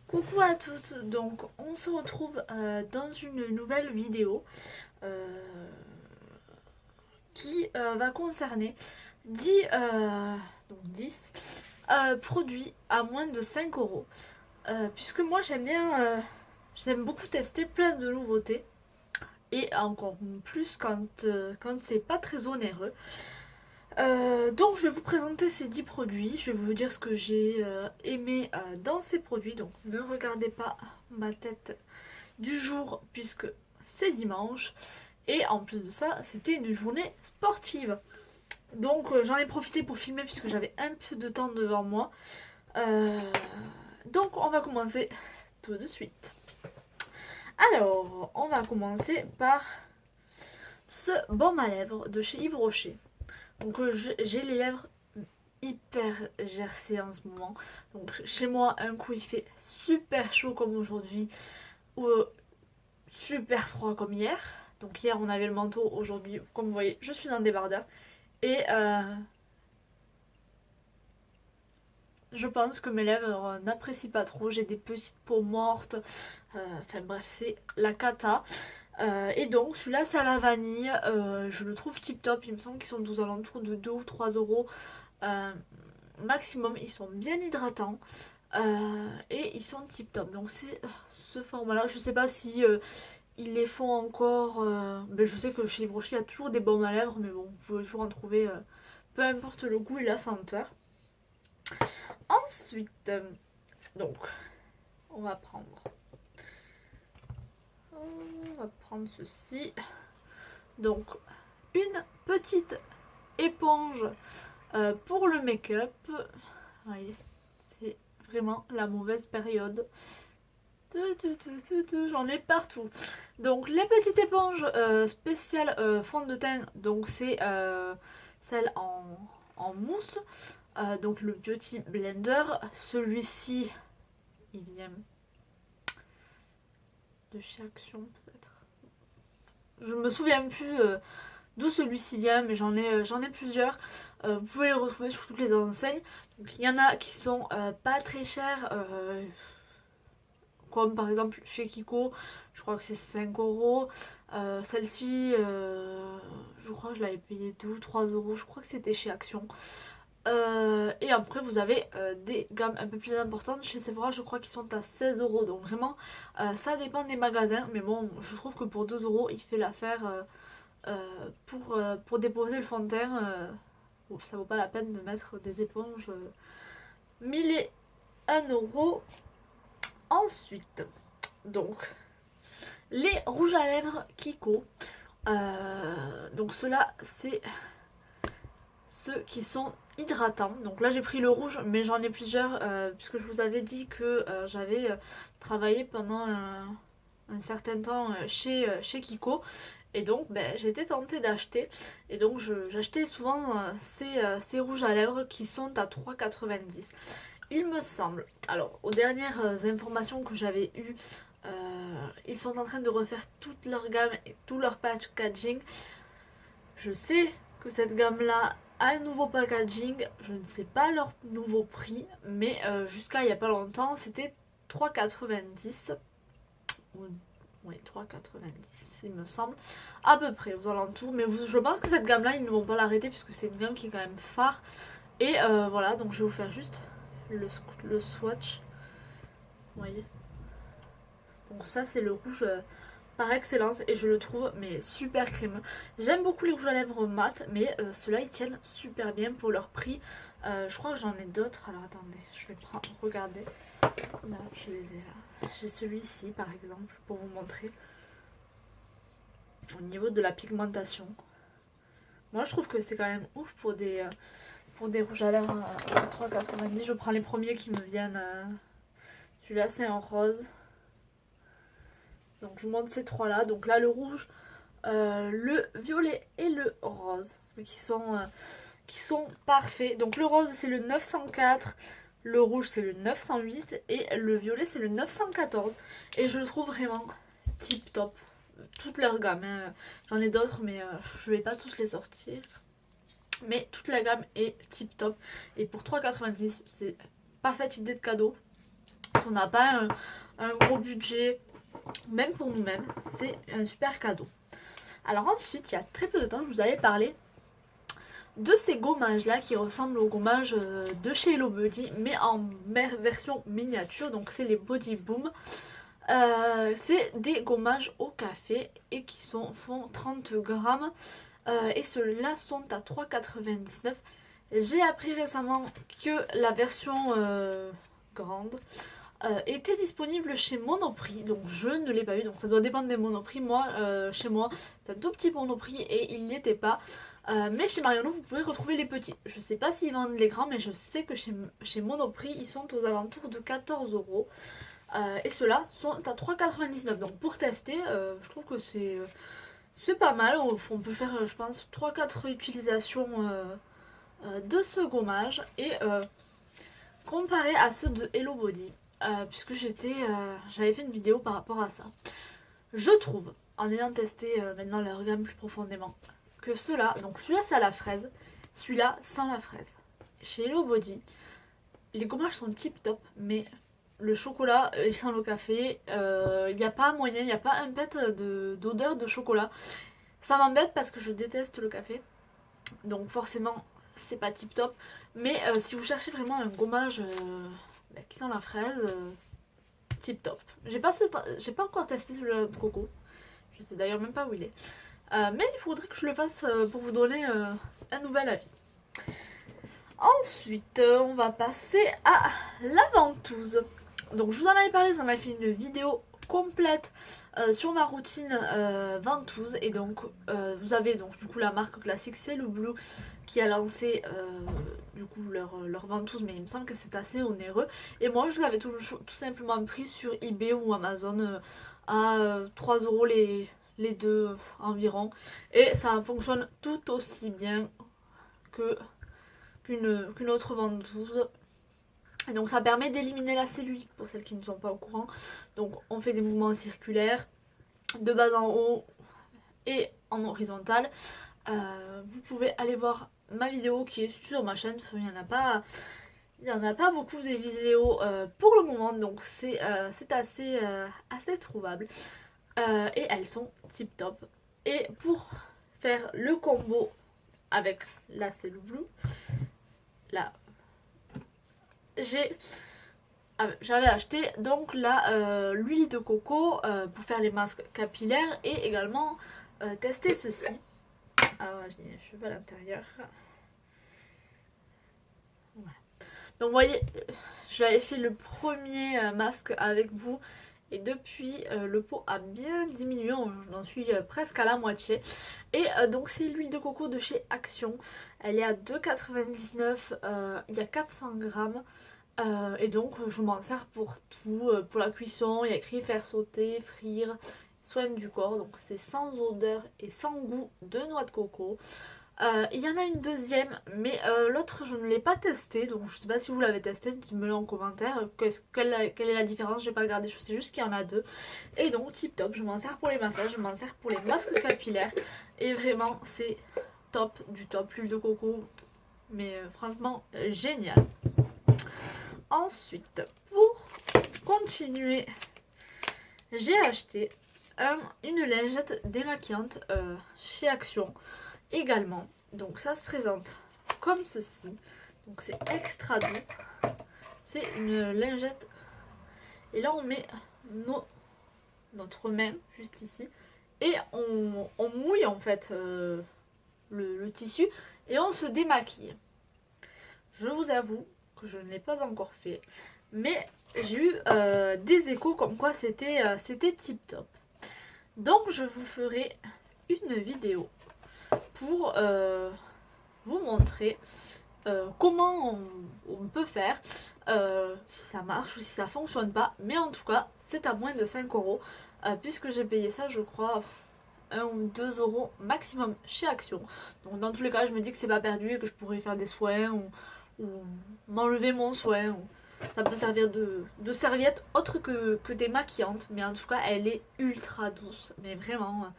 Coucou à toutes, donc on se retrouve dans une nouvelle vidéo euh, qui va concerner 10, donc 10 produits à moins de 5 euros. Puisque moi j'aime beaucoup tester plein de nouveautés et encore plus quand c'est pas très onéreux. Donc je vais vous présenter ces 10 produits, je vais vous dire ce que j'ai aimé dans ces produits, donc ne regardez pas ma tête du jour puisque c'est dimanche et en plus de ça c'était une journée sportive. Donc j'en ai profité pour filmer puisque j'avais un peu de temps devant moi. Euh, donc on va commencer tout de suite. Alors on va commencer par ce baume à lèvres de chez Yves Rocher. Donc j'ai les lèvres hyper gercées en ce moment. Donc chez moi un coup il fait super chaud comme aujourd'hui ou super froid comme hier. Donc hier on avait le manteau, aujourd'hui comme vous voyez je suis en débardeur. Et je pense que mes lèvres n'apprécient pas trop. J'ai des petites peaux mortes. Enfin bref c'est la cata. Et donc celui-là c'est à la vanille. Je le trouve tip top. Il me semble qu'ils sont aux alentours de 2 ou 3 euros maximum. Ils sont bien hydratants. Et ils sont tip top. Donc c'est ce format là. Je sais pas si ils les font encore. Mais je sais que chez Yves Rocher, il y a toujours des baumes à lèvres, mais bon, vous pouvez toujours en trouver, peu importe le goût et la senteur. Ensuite, donc, on va prendre. On va prendre ceci. Donc, une petite éponge pour le make-up. Vous voyez, c'est vraiment la mauvaise période. J'en ai partout. Donc les petites éponges spéciales fond de teint, donc c'est celle en mousse. Donc le Beauty Blender. Celui-ci, il vient de chez Action peut-être. Je me souviens plus d'où celui-ci vient, mais j'en ai plusieurs. Vous pouvez les retrouver sur toutes les enseignes. Donc il y en a qui sont pas très chers. Comme par exemple chez Kiko, je crois que c'est 5 euros. Celle-ci, je crois que je l'avais payée 2 ou 3 euros. Je crois que c'était chez Action. Et après, vous avez des gammes un peu plus importantes. Chez Sephora, je crois qu'ils sont à 16 euros. Donc vraiment, ça dépend des magasins. Mais bon, je trouve que pour 2 euros, il fait l'affaire pour déposer le fond de teint. Bon, ça vaut pas la peine de mettre des éponges 1000 et 1 euro. Ensuite, donc, les rouges à lèvres Kiko. Donc ceux-là, c'est ceux qui sont hydratants. Donc là, j'ai pris le rouge, mais j'en ai plusieurs, puisque je vous avais dit que j'avais travaillé pendant un certain temps chez Kiko. Et donc, j'ai été tentée d'acheter. Et donc, j'achetais souvent ces rouges à lèvres qui sont à 3,90. Il me semble. Alors, aux dernières informations que j'avais eues, ils sont en train de refaire toute leur gamme et tout leur packaging. Je sais que cette gamme-là a un nouveau packaging. Je ne sais pas leur nouveau prix, mais jusqu'à il n'y a pas longtemps, c'était 3,90. Oui, 3,90 il me semble. À peu près aux alentours. Mais je pense que cette gamme-là, ils ne vont pas l'arrêter puisque c'est une gamme qui est quand même phare. Et voilà, donc je vais vous faire juste le swatch. Vous voyez. Donc ça c'est le rouge par excellence et je le trouve mais super crémeux. J'aime beaucoup les rouges à lèvres mat, mais ceux-là ils tiennent super bien pour leur prix. Je crois que j'en ai d'autres. Alors attendez, je vais prendre, regardez. Là, je les ai là. J'ai celui-ci par exemple pour vous montrer. Au niveau de la pigmentation. Moi je trouve que c'est quand même ouf pour des rouges à lèvres à 3,90. Je prends les premiers qui me viennent. Celui-là c'est en rose. Donc je vous montre ces trois là. Donc là le rouge, le violet et le rose qui sont parfaits. Donc le rose c'est le 904, le rouge c'est le 908 et le violet c'est le 914. Et je le trouve vraiment tip top. Toute leur gamme, hein. J'en ai d'autres mais je vais pas tous les sortir. Mais toute la gamme est tip top. Et pour 3,90 c'est parfaite idée de cadeau. Si on n'a pas un gros budget, même pour nous-mêmes, c'est un super cadeau. Alors ensuite, il y a très peu de temps, je vous avais parlé de ces gommages là qui ressemblent aux gommages de chez Hello Buddy, mais en version miniature. Donc c'est les Body Boom. C'est des gommages au café et qui font 30 grammes. Et ceux-là sont à 3,99 €. J'ai appris récemment que la version grande était disponible chez Monoprix, donc je ne l'ai pas eu, donc ça doit dépendre des Monoprix. Moi, chez moi, c'est un tout petit Monoprix et il n'y était pas. Mais chez Mariano, vous pouvez retrouver les petits. Je sais pas s'ils vendent les grands, mais je sais que chez Monoprix, ils sont aux alentours de 14 €. Et ceux-là sont à 3,99 €. Donc pour tester, je trouve que c'est pas mal. On peut faire, je pense, 3-4 utilisations de ce gommage et comparer à ceux de Hello Body. Puisque j'avais fait une vidéo par rapport à ça. Je trouve, en ayant testé maintenant leur gamme plus profondément, que ceux-là, donc celui-là c'est à la fraise, celui-là sans la fraise. Chez Hello Body, les gommages sont tip top, mais le chocolat il sent le café, il n'y a pas moyen, il n'y a pas un pet d'odeur de chocolat. Ça m'embête parce que je déteste le café, donc forcément c'est pas tip top. Mais si vous cherchez vraiment un gommage qui sent la fraise, tip top. J'ai pas encore testé celui de coco. Je sais d'ailleurs même pas où il est. Mais il faudrait que je le fasse pour vous donner un nouvel avis. Ensuite, on va passer à la ventouse. Donc je vous en avais parlé, j'en avais fait une vidéo complète sur ma routine ventouse. Et donc vous avez donc du coup la marque classique, c'est le Blue qui a lancé du coup leur ventouse, mais il me semble que c'est assez onéreux. Et moi je les avais tout simplement pris sur eBay ou Amazon à 3 € les deux environ. Et ça fonctionne tout aussi bien qu'une autre ventouse. Et donc ça permet d'éliminer la cellulite pour celles qui ne sont pas au courant. Donc on fait des mouvements circulaires de bas en haut et en horizontal. Vous pouvez aller voir ma vidéo qui est sur ma chaîne. Il n'y en a pas beaucoup des vidéos pour le moment, donc c'est assez trouvable. Et elles sont tip top. Et pour faire le combo avec la cellule Blue, là j'avais acheté donc l'huile de coco pour faire les masques capillaires et également tester ceci. Alors j'ai des cheveux à l'intérieur. Voilà. Donc vous voyez, j'avais fait le premier masque avec vous et depuis le pot a bien diminué, j'en suis presque à la moitié. Et donc c'est l'huile de coco de chez Action, elle est à 2,99 €, il y a 400 grammes. Et donc je m'en sers pour tout, pour la cuisson, il y a écrit faire sauter, frire, soin du corps, donc c'est sans odeur et sans goût de noix de coco. Il y en a une deuxième, mais l'autre je ne l'ai pas testé, donc je sais pas si vous l'avez testé, dites-me le en commentaire, quelle est la différence, j'ai pas regardé, je sais juste qu'il y en a deux. Et donc tip top, je m'en sers pour les massages, je m'en sers pour les masques capillaires, et vraiment c'est top du top, l'huile de coco, mais franchement génial. Ensuite, pour continuer, j'ai acheté une lingette démaquillante chez Action également. Donc ça se présente comme ceci. Donc c'est extra doux. C'est une lingette. Et là on met notre main juste ici. Et on mouille en fait le tissu et on se démaquille. Je vous avoue que je ne l'ai pas encore fait, mais j'ai eu des échos comme quoi c'était tip top. Donc je vous ferai une vidéo pour vous montrer comment on peut faire, si ça marche ou si ça fonctionne pas, mais en tout cas c'est à moins de 5 €, puisque j'ai payé ça je crois 1 ou 2 € maximum chez Action. Donc dans tous les cas je me dis que c'est pas perdu et que je pourrais faire des soins ou m'enlever mon soin. Ça peut servir de serviette autre que des maquillantes, mais en tout cas elle est ultra douce, mais vraiment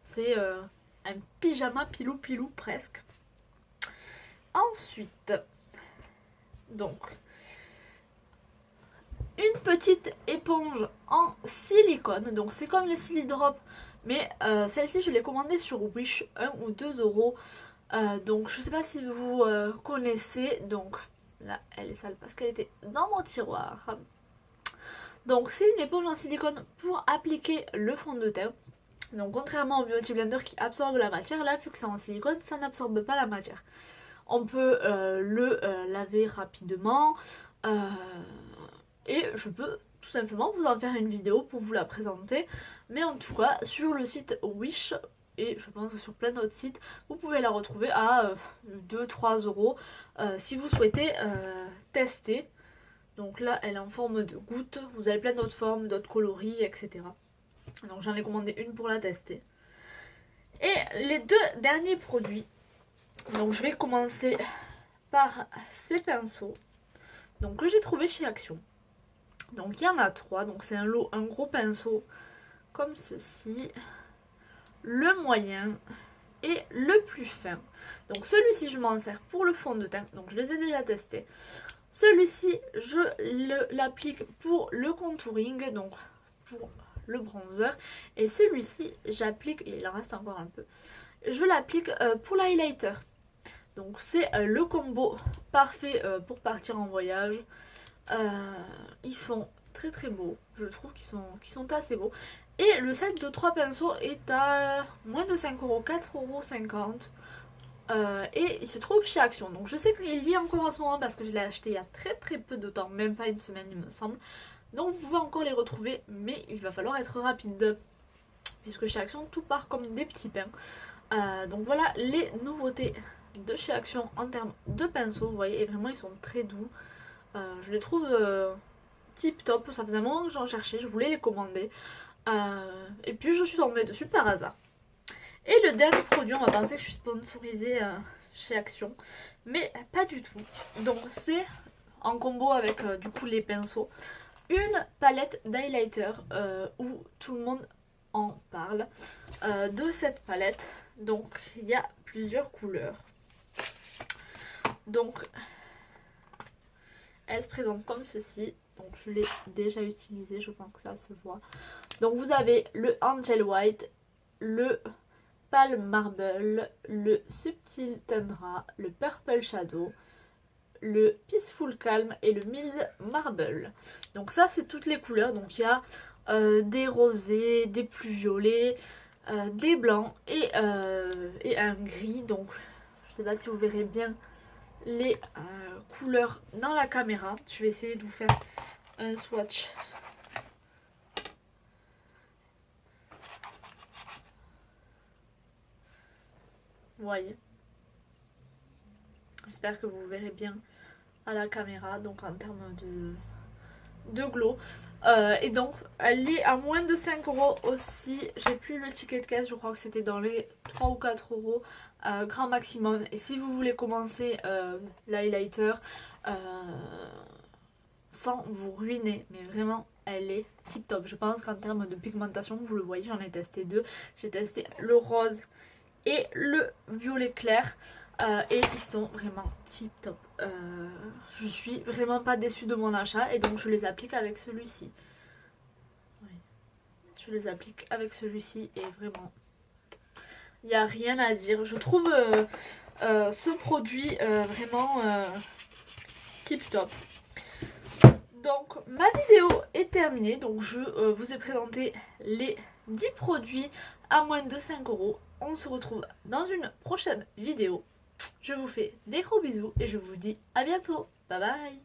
c'est un pyjama pilou pilou presque. Ensuite, donc une petite éponge en silicone. Donc c'est comme les Silidrop, mais celle-ci je l'ai commandée sur Wish, 1 ou 2 euros. Donc je sais pas si vous connaissez. Donc là elle est sale parce qu'elle était dans mon tiroir. Donc c'est une éponge en silicone pour appliquer le fond de teint. Donc contrairement au Beauty Blender qui absorbe la matière, là vu que c'est en silicone, ça n'absorbe pas la matière. On peut le laver rapidement et je peux tout simplement vous en faire une vidéo pour vous la présenter. Mais en tout cas sur le site Wish et je pense que sur plein d'autres sites, vous pouvez la retrouver à 2-3 euros si vous souhaitez tester. Donc là elle est en forme de goutte, vous avez plein d'autres formes, d'autres coloris, etc. Donc j'en ai commandé une pour la tester. Et les deux derniers produits, donc je vais commencer par ces pinceaux donc, que j'ai trouvé chez Action. Donc il y en a 3, donc c'est un gros pinceau comme ceci, le moyen et le plus fin. Donc celui-ci je m'en sers pour le fond de teint, donc je les ai déjà testés. Celui-ci je l'applique pour le contouring, donc pour le bronzer, et celui-ci j'applique, et il en reste encore un peu, je l'applique pour l'highlighter. Donc c'est le combo parfait pour partir en voyage. Ils sont très très beaux, je trouve qu'ils sont assez beaux. Et le set de 3 pinceaux est à moins de 5 euros, 4,50 €. Et il se trouve chez Action. Donc je sais qu'il y est encore en ce moment parce que je l'ai acheté il y a très très peu de temps, même pas une semaine il me semble. Donc vous pouvez encore les retrouver, mais il va falloir être rapide puisque chez Action tout part comme des petits pains. Donc voilà les nouveautés de chez Action en termes de pinceaux, vous voyez, et vraiment ils sont très doux. Je les trouve tip top, ça faisait un moment que j'en cherchais, je voulais les commander. Et puis je suis tombée dessus par hasard. Et le dernier produit, on va penser que je suis sponsorisée chez Action, mais pas du tout. Donc c'est en combo avec du coup les pinceaux, une palette d'highlighter où tout le monde en parle de cette palette. Donc il y a plusieurs couleurs. Donc elle se présente comme ceci. Donc je l'ai déjà utilisé, je pense que ça se voit. Donc vous avez le Angel White, le Pale Marble, le Subtil Tundra, le Purple Shadow, le Peaceful Calm et le Mild Marble. Donc ça c'est toutes les couleurs. Donc il y a des rosés, des plus violets, des blancs et un gris. Donc je sais pas si vous verrez bien les couleurs dans la caméra. Je vais essayer de vous faire un swatch. Vous voyez, j'espère que vous verrez bien à la caméra, donc en termes de glow. Et donc elle est à moins de 5 € aussi. J'ai plus le ticket de caisse, je crois que c'était dans les 3 ou 4 € grand maximum. Et si vous voulez commencer l'highlighter sans vous ruiner, mais vraiment elle est tip top. Je pense qu'en termes de pigmentation, vous le voyez, j'en ai testé deux. J'ai testé le rose et le violet clair. Et ils sont vraiment tip top. Je suis vraiment pas déçue de mon achat et donc je les applique avec celui-ci. Oui. Je les applique avec celui-ci et vraiment il n'y a rien à dire. Je trouve ce produit vraiment tip top. Donc ma vidéo est terminée. Donc je vous ai présenté les 10 produits à moins de 5 €. On se retrouve dans une prochaine vidéo. Je vous fais des gros bisous et je vous dis à bientôt. Bye bye.